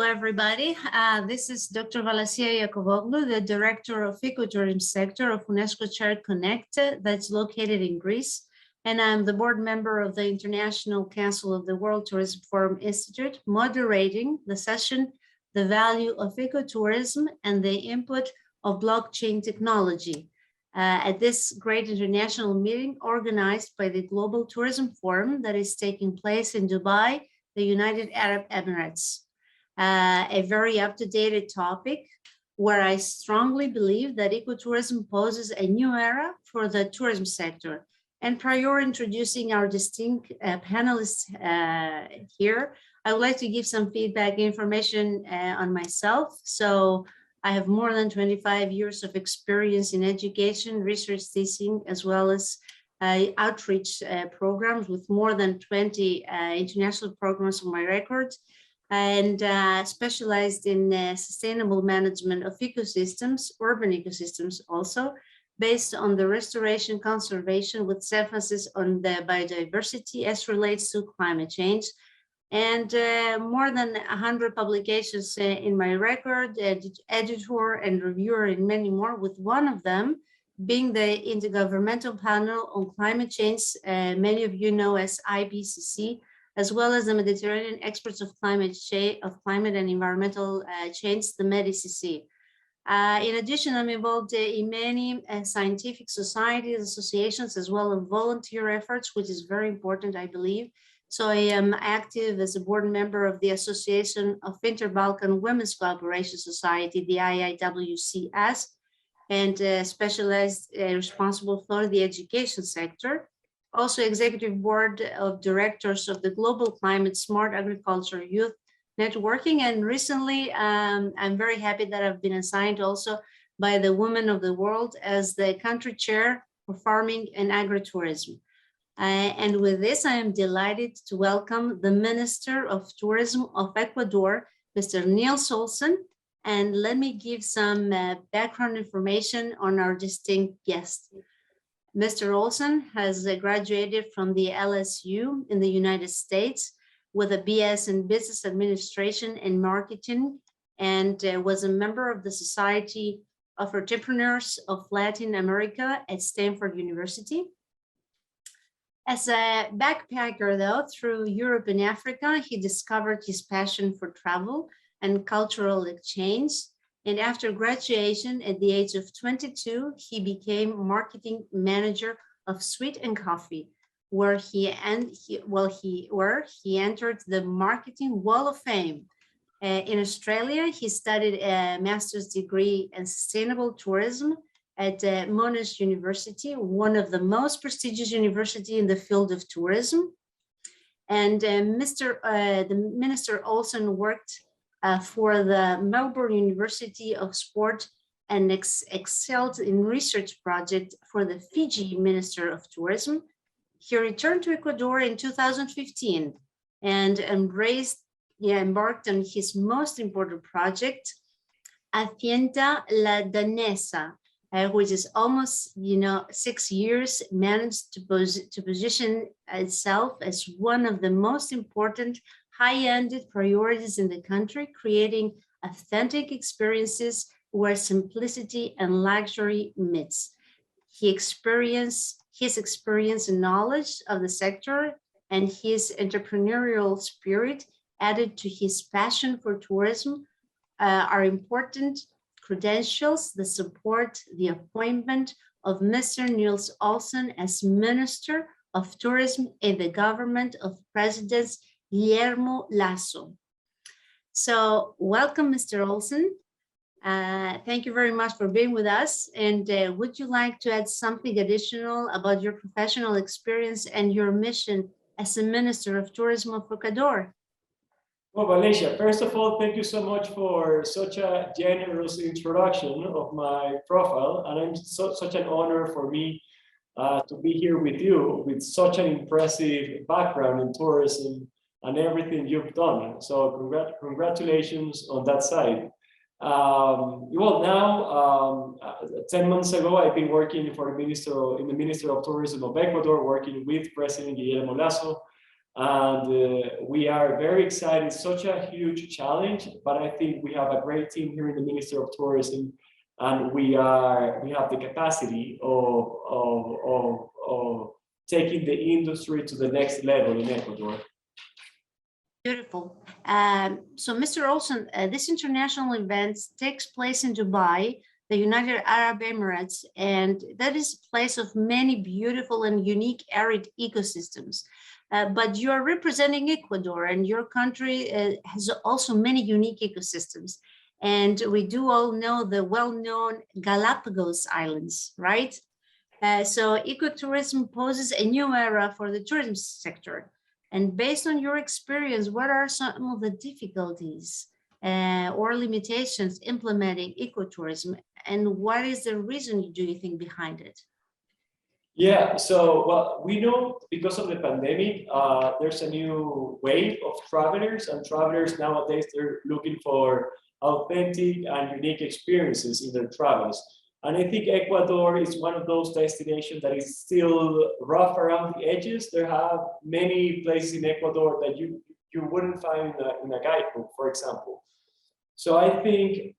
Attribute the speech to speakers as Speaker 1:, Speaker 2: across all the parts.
Speaker 1: everybody. This is Dr. Valasia Iakovoglu, the Director of Ecotourism Sector of UNESCO Chaired Con-E-Ect that's located in Greece. And I'm the board member of the International Council of the World Tourism Forum Institute, moderating the session, The Value of Ecotourism and the Input of Blockchain Technology. At this great international meeting organized by the Global Tourism Forum that is taking place in Dubai, the United Arab Emirates. A very up-to-date topic where I strongly believe that ecotourism poses a new era for the tourism sector. And prior introducing our distinct panelists here, I would like to give some feedback information on myself. So I have more than 25 years of experience in education, research teaching, as well as outreach programs with more than 20 international programs on my record, and specialized in sustainable management of ecosystems, urban ecosystems also, based on the restoration conservation with emphasis on the biodiversity as relates to climate change. And more than 100 publications in my record, editor and reviewer, and many more, with one of them being the Intergovernmental Panel on Climate Change, many of you know as IPCC, as well as the Mediterranean Experts of Climate and Environmental Change, the MEDICC. In addition, I'm involved in many scientific societies, associations, as well as volunteer efforts, which is very important, I believe. So I am active as a board member of the Association of Inter-Balkan Women's Cooperation Society, the IIWCS, and specialized responsible for the education sector. Also executive board of directors of the Global Climate Smart Agriculture Youth Networking. And recently, I'm very happy that I've been assigned also by the Women of the World as the country chair for farming and agritourism. And with this, I am delighted to welcome the Minister of Tourism of Ecuador, Mr. Niels Olsen. And let me give some background information on our distinct guest. Mr. Olsen has graduated from the LSU in the United States with a BS in Business Administration and Marketing, and was a member of the Society of Entrepreneurs of Latin America at Stanford University. As a backpacker, though, through Europe and Africa, he discovered his passion for travel and cultural exchange. And after graduation at the age of 22, he became marketing manager of Sweet and Coffee, where he entered the Marketing Wall of Fame. In Australia, he studied a master's degree in sustainable tourism at Monash University, one of the most prestigious universities in the field of tourism. And the Minister Olsen worked for the Melbourne University of Sport and excelled in research project for the Fiji Minister of Tourism. He returned to Ecuador in 2015 and embarked on his most important project, Hacienda La Danesa, which is almost 6 years, managed to position itself as one of the most important high-ended priorities in the country, creating authentic experiences where simplicity and luxury meets. His experience and knowledge of the sector and his entrepreneurial spirit added to his passion for tourism are important credentials that support the appointment of Mr. Niels Olsen as Minister of Tourism in the government of President Guillermo Lasso. So welcome, Mr. Olsen. Thank you very much for being with us. And would you like to add something additional about your professional experience and your mission as a Minister of Tourism of Ecuador?
Speaker 2: Well, Valasia, first of all, thank you so much for such a generous introduction of my profile. And it's such an honor for me to be here with you with such an impressive background in tourism and everything you've done. So congratulations on that side. Well, now, 10 months ago, I've been working for the Minister of Tourism of Ecuador, working with President Guillermo Lasso. And we are very excited. Such a huge challenge, but I think we have a great team here in the Ministry of Tourism, and we have the capacity of taking the industry to the next level in Ecuador.
Speaker 1: Beautiful. So, Mr. Olsen, this international event takes place in Dubai, the United Arab Emirates, and that is a place of many beautiful and unique arid ecosystems. But you are representing Ecuador, and your country has also many unique ecosystems. And we do all know the well-known Galapagos Islands, right? So ecotourism poses a new era for the tourism sector. And based on your experience, what are some of the difficulties or limitations implementing ecotourism, and what is the reason, do you think, behind it?
Speaker 2: Yeah, so well, we know because of the pandemic, there's a new wave of travelers, and travelers nowadays, they're looking for authentic and unique experiences in their travels. And I think Ecuador is one of those destinations that is still rough around the edges. There have many places in Ecuador that you wouldn't find in a guidebook, for example. So I think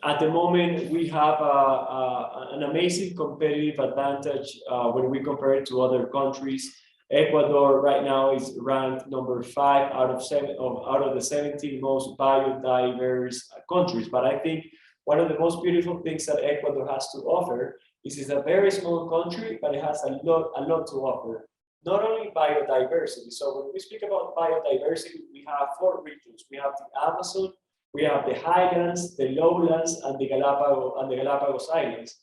Speaker 2: at the moment we have an amazing competitive advantage when we compare it to other countries. Ecuador right now is ranked number 5 out of the 17 most biodiverse countries. But I think one of the most beautiful things that Ecuador has to offer is it's a very small country, but it has a lot to offer. Not only biodiversity. So when we speak about biodiversity, we have 4 regions. We have the Amazon, we have the highlands, the lowlands, and the Galapagos Islands.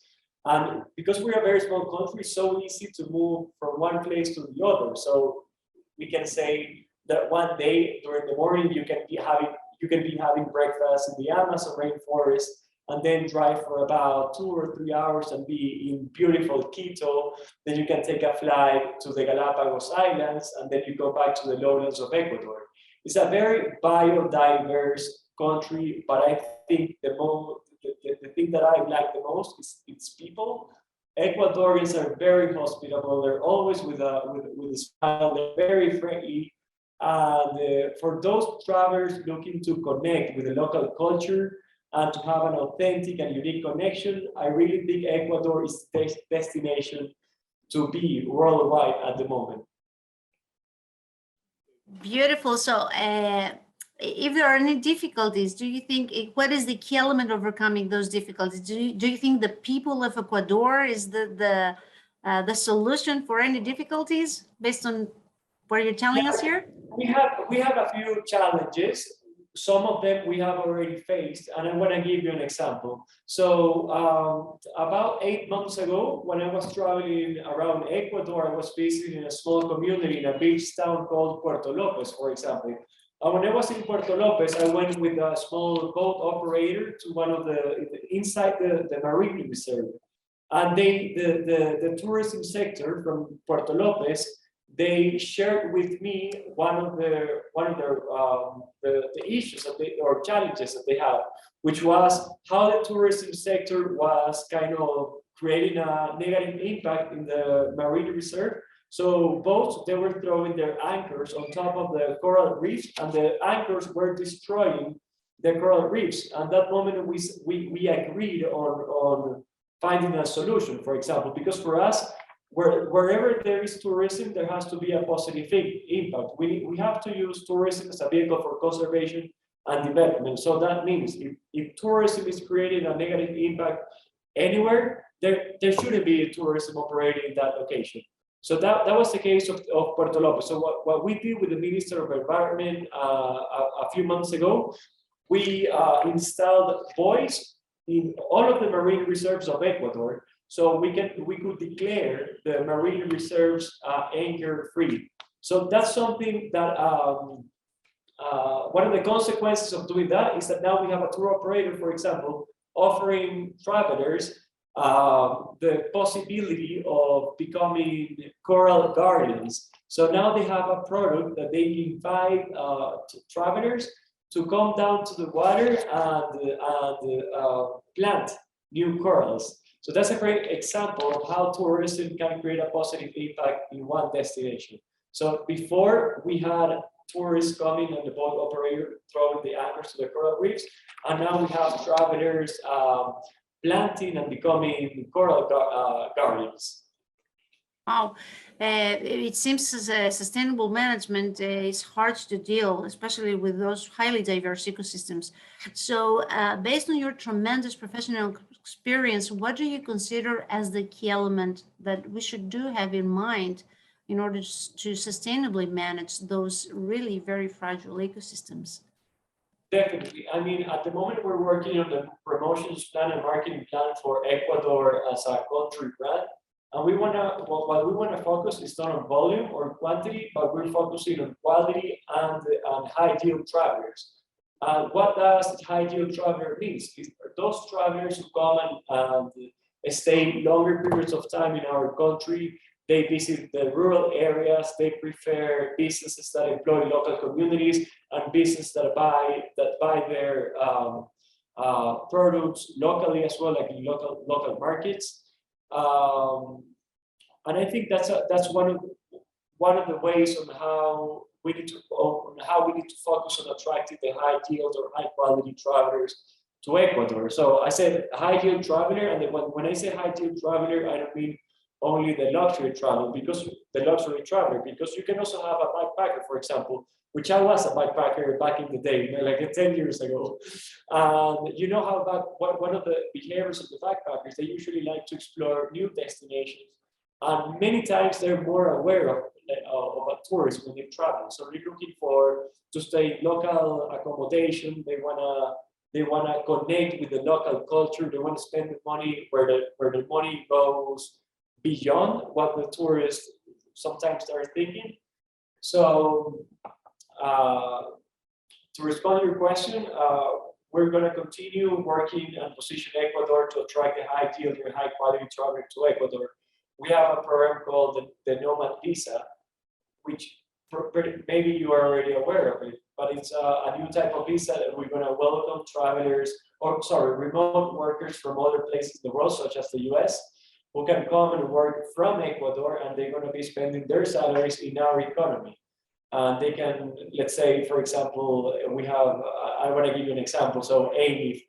Speaker 2: And because we're a very small country, it's so easy to move from one place to the other. So we can say that one day during the morning you can be having breakfast in the Amazon rainforest, and then drive for about 2 or 3 hours and be in beautiful Quito. Then you can take a flight to the Galapagos Islands, and then you go back to the lowlands of Ecuador. It's a very biodiverse country, but I think the thing that I like the most is its people. Ecuadorians are very hospitable. They're always with a smile. They're very friendly. And for those travelers looking to connect with the local culture and to have an authentic and unique connection, I really think Ecuador is the destination to be worldwide at the moment.
Speaker 1: Beautiful. So, if there are any difficulties, do you think, what is the key element overcoming those difficulties? Do you think the people of Ecuador is the solution for any difficulties based on what you're telling us here?
Speaker 2: We have a few challenges. Some of them we have already faced, and I want to give you an example. So about 8 months ago, when I was traveling around Ecuador, I was visiting a small community in a beach town called Puerto Lopez, for example. And when I was in Puerto Lopez, I went with a small boat operator to one of inside the marine reserve. And the tourism sector from Puerto Lopez, they shared with me one of the issues or challenges that they had, which was how the tourism sector was kind of creating a negative impact in the marine reserve. So boats, they were throwing their anchors on top of the coral reefs, and the anchors were destroying the coral reefs. And that moment we agreed on finding a solution, for example, because for us, wherever there is tourism, there has to be a positive impact. We have to use tourism as a vehicle for conservation and development. So that means if tourism is creating a negative impact anywhere, there shouldn't be tourism operating in that location. So that was the case of Puerto Lopez. So what we did with the Minister of Environment a few months ago, we installed buoys in all of the marine reserves of Ecuador, so we could declare the marine reserves anchor free. So that's something that one of the consequences of doing that is that now we have a tour operator, for example, offering travelers the possibility of becoming coral guardians. So now they have a product that they invite travelers to come down to the water and plant new corals. So that's a great example of how tourism can create a positive impact in one destination. So before we had tourists coming and the boat operator throwing the anchors to the coral reefs, and now we have travelers planting and becoming coral gardens.
Speaker 1: Wow, it seems as a sustainable management is hard to deal, especially with those highly diverse ecosystems. So, based on your tremendous professional experience, what do you consider as the key element that we should do have in mind in order to sustainably manage those really very fragile ecosystems?
Speaker 2: Definitely. I mean, at the moment, we're working on the promotions plan and marketing plan for Ecuador as a country brand. And we want to, what we want to focus is not on volume or quantity, but we're focusing on quality and high yield travelers. What does high yield traveler means? Is those travelers who come and stay longer periods of time in our country. They visit the rural areas. They prefer businesses that employ local communities and businesses that buy their products locally as well, like in local markets. And I think that's one of the ways on how we need to focus on attracting the high yield or high quality travelers to Ecuador. So I said high yield traveler, and then when I say high yield traveler, I don't mean only the luxury traveler, because you can also have a backpacker, for example, which I was a backpacker back in the day, like 10 years ago. You know how one of the behaviors of the backpackers, they usually like to explore new destinations. And many times they're more aware of a tourist when they travel. So they're looking to stay local accommodation. They wanna connect with the local culture. They want to spend the money where the money goes beyond what the tourists sometimes are thinking. So to respond to your question, we're going to continue working and position Ecuador to attract the high yield and high quality traveler to Ecuador. We have a program called the Nomad Visa, which maybe you are already aware of it, but it's a new type of visa that we're going to welcome remote workers from other places in the world, such as the US, who can come and work from Ecuador, and they're going to be spending their salaries in our economy. And they can, let's say, for example, we have, I want to give you an example. So Amy,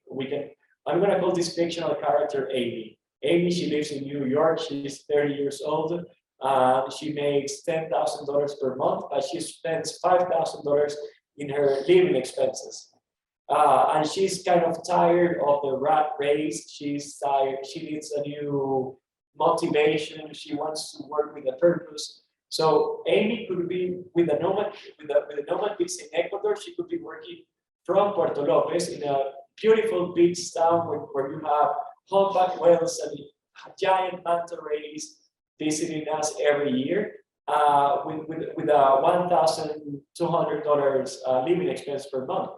Speaker 2: I'm going to call this fictional character Amy. Amy, she lives in New York. She's 30 years old. She makes $10,000 per month, but she spends $5,000 in her living expenses. And she's kind of tired of the rat race. She's tired. She needs a new motivation. She wants to work with a purpose. So Amy could be with a nomad visa in Ecuador. She could be working from Puerto Lopez in a beautiful beach town where you have humpback whales and giant manta rays visiting us every year with a $1,200 living expense per month.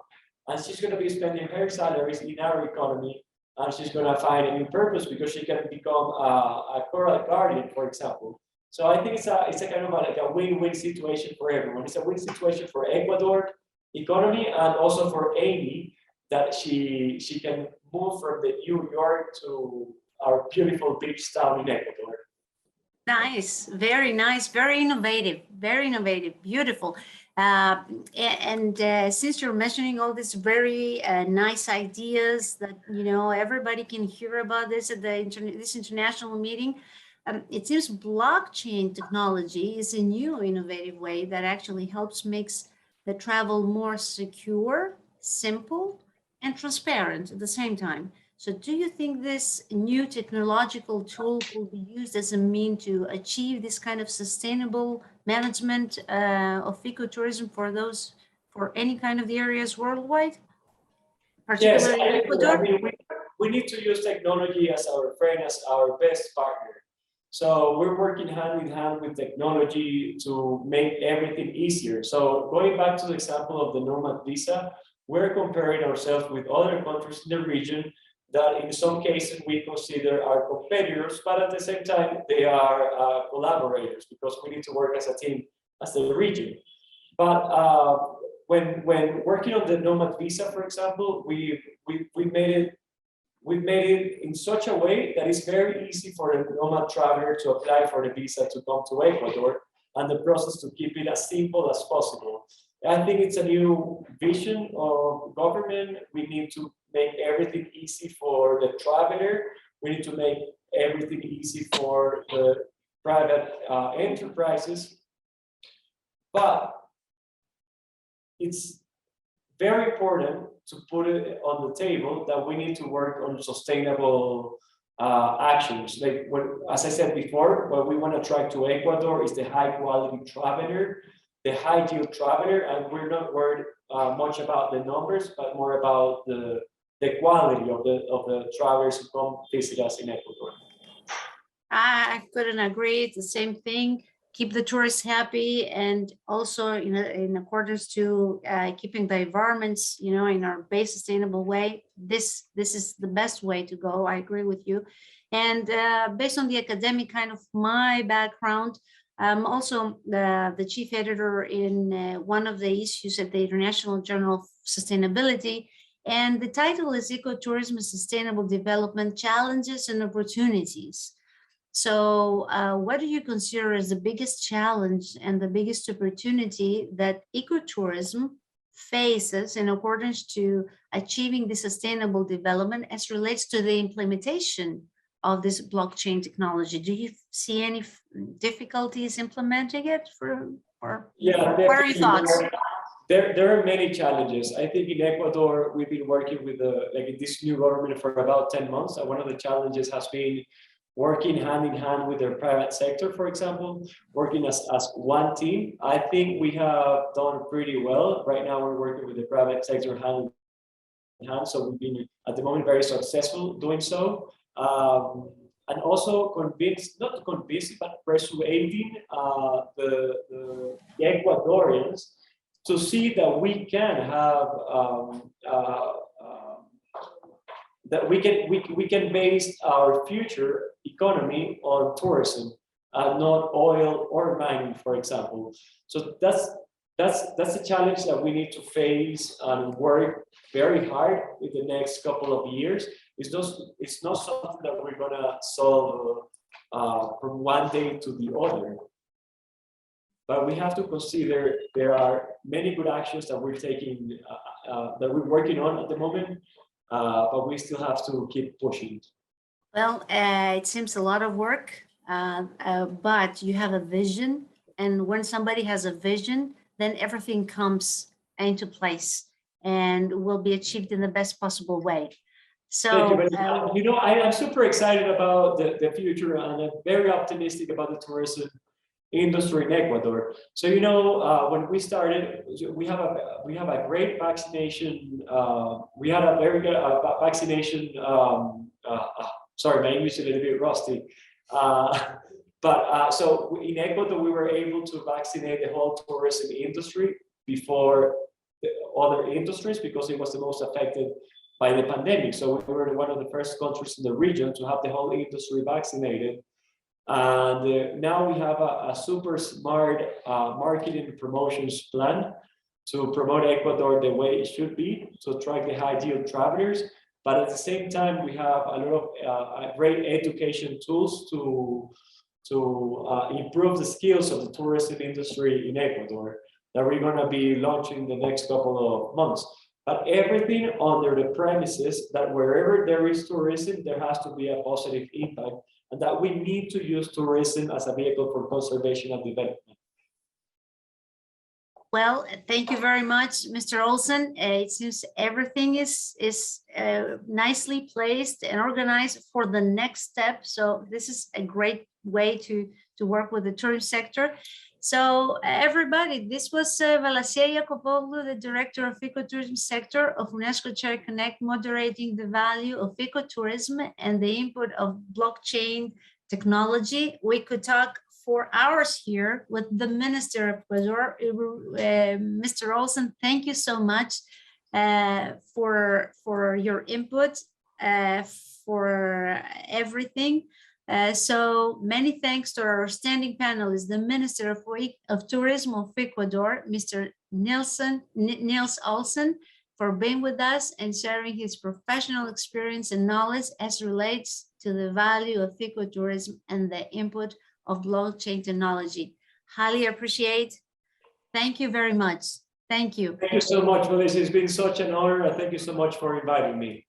Speaker 2: And she's going to be spending her salaries in our economy, and she's going to find a new purpose because she can become a coral guardian, for example. So I think it's a kind of like a win-win situation for everyone. It's a win situation for Ecuador economy and also for Amy, that she can move from the New York to our beautiful beach town in Ecuador.
Speaker 1: Nice, very innovative, beautiful. Since you're mentioning all these very nice ideas that everybody can hear about this at this international meeting, it seems blockchain technology is a new innovative way that actually helps makes the travel more secure, simple, and transparent at the same time. So do you think this new technological tool will be used as a mean to achieve this kind of sustainable management of ecotourism for any kind of the areas worldwide?
Speaker 2: Particularly in Ecuador? I mean, we need to use technology as our friend, as our best partner. So we're working hand in hand with technology to make everything easier. So going back to the example of the Nomad Visa, we're comparing ourselves with other countries in the region that in some cases we consider our competitors, but at the same time, they are collaborators because we need to work as a team as the region. But when working on the Nomad Visa, for example, we made it in such a way that it's very easy for a nomad traveler to apply for the visa to come to Ecuador. and the process to keep it as simple as possible. I think it's a new vision of government. We need to make everything easy for the traveler. We need to make everything easy for the private enterprises. But it's very important to put it on the table that we need to work on sustainable actions. Like as I said before, what we want to attract to Ecuador is the high quality traveler, the high yield traveler, and we're not worried much about the numbers, but more about the quality of the travelers who come visit us in Ecuador.
Speaker 1: I couldn't agree. It's the same thing. Keep the tourists happy, and also in accordance to keeping the environments, in our base sustainable way. This is the best way to go. I agree with you. And based on the academic kind of my background, I'm also the chief editor in one of the issues at the International Journal of Sustainability. And the title is Ecotourism and Sustainable Development Challenges and Opportunities. So what do you consider as the biggest challenge and the biggest opportunity that ecotourism faces in accordance to achieving the sustainable development as relates to the implementation of this blockchain technology? Do you see any difficulties implementing it?
Speaker 2: Yeah,
Speaker 1: what are your thoughts?
Speaker 2: There are many challenges. I think in Ecuador, we've been working with this new government for about 10 months. And one of the challenges has been working hand in hand with the private sector, for example, working as one team. I think we have done pretty well. Right now, we're working with the private sector hand in hand. So we've been, at the moment, very successful doing so. And also not convincing, but persuading the Ecuadorians to see that we can have that we can base our future economy on tourism, not oil or mining, for example. So that's a challenge that we need to face and work very hard in the next couple of years. It's not something that we're gonna solve from one day to the other. But we have to consider there are many good actions that we're taking, that we're working on at the moment, but we still have to keep pushing.
Speaker 1: Well, it seems a lot of work, but you have a vision. And when somebody has a vision, then everything comes into place and will be achieved in the best possible way. So,
Speaker 2: I am super excited about the future, and I'm very optimistic about the tourism industry in Ecuador. So when we started, we have a great vaccination. We had a very good vaccination. Sorry, my English is a little bit rusty. But so in Ecuador, we were able to vaccinate the whole tourism industry before the other industries because it was the most affected by the pandemic. So we were one of the first countries in the region to have the whole industry vaccinated. And now we have a super smart marketing and promotions plan to promote Ecuador the way it should be, to attract the high yield travelers. But at the same time, we have a lot of great education tools to improve the skills of the tourism industry in Ecuador that we're going to be launching the next couple of months. But everything under the premises that wherever there is tourism, there has to be a positive impact, and that we need to use tourism as a vehicle for conservation and development.
Speaker 1: Well, thank you very much, Mr. Olsen. It seems everything is nicely placed and organized for the next step. So this is a great way to work with the tourism sector. So everybody, this was Valasia Iakovoglu, the Director of Ecotourism Sector of UNESCO Chair Connect, moderating the value of ecotourism and the input of blockchain technology. We could talk for hours here with the Minister of Ecuador, Mr. Olsen. Thank you so much for your input, for everything. So many thanks to our standing panelists, the Minister of Tourism of Ecuador, Mr. Niels Olsen, for being with us and sharing his professional experience and knowledge as relates to the value of ecotourism and the input of blockchain technology. highly appreciate. Thank you very much. Thank you.
Speaker 2: Thank you so much, Valasia. It's been such an honor, and thank you so much for inviting me.